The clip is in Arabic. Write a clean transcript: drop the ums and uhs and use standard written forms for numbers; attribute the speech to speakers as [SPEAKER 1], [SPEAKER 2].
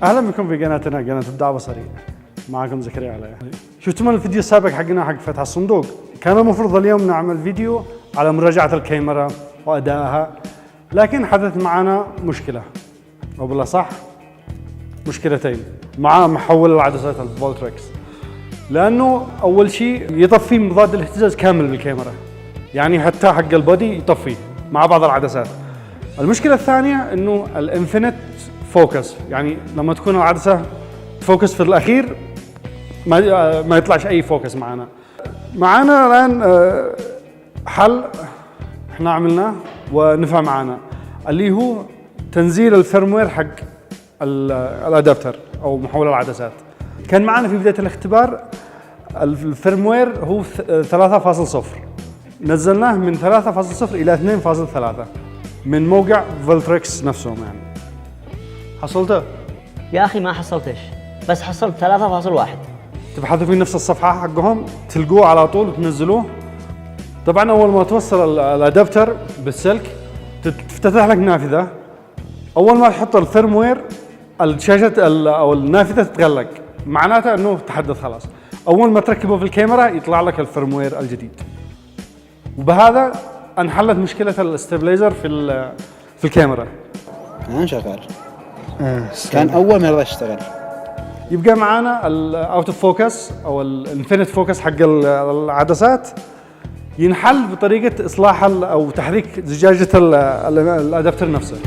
[SPEAKER 1] اهلا بكم في قناتنا قناه ابداع بصري. معكم زكريا علي. شفتم الفيديو السابق حقنا حق فتح الصندوق؟ كان المفروض اليوم نعمل فيديو على مراجعه الكاميرا وادائها، لكن حدث معنا مشكله، او بالاصح مشكلتين مع محول العدسات الفولتريكس. لانه اول شيء يطفي مضاد الاهتزاز كامل بالكاميرا، يعني حتى حق البودي يطفي مع بعض العدسات. المشكله الثانيه انه الانفينيت فوكس، يعني لما تكون العدسه تفوكس في الاخير ما يطلعش اي فوكس معنا الان. حل احنا عملناه ونفع معنا، اللي هو تنزيل الفيرموير حق الادابتر او محول العدسات. كان معنا في بدايه الاختبار الفيرموير هو 3.0، نزلناه من 3.0 الى 2.3 من موقع فولتريكس نفسهم. يعني حصلته؟
[SPEAKER 2] يا اخي ما حصلتش، بس حصلت 3.1.
[SPEAKER 1] تبحثوا في نفس الصفحه حقهم تلقوه على طول وتنزلوه. طبعا اول ما توصل الادابتر بالسلك تفتح لك نافذه. اول ما تحط الفيرموير الشاشه او النافذه تتغلق، معناته انه تحدث خلاص. اول ما تركبه في الكاميرا يطلع لك الفيرموير الجديد. وبهذا انحلت مشكله الاستابلايزر في الكاميرا.
[SPEAKER 3] كان شغال. كان اول ما يرضى يشتغل.
[SPEAKER 1] يبقى معانا الاوت اوف فوكس او الانفينيت فوكس حق العدسات، ينحل بطريقه اصلاح او تحريك زجاجه الادابتر نفسه.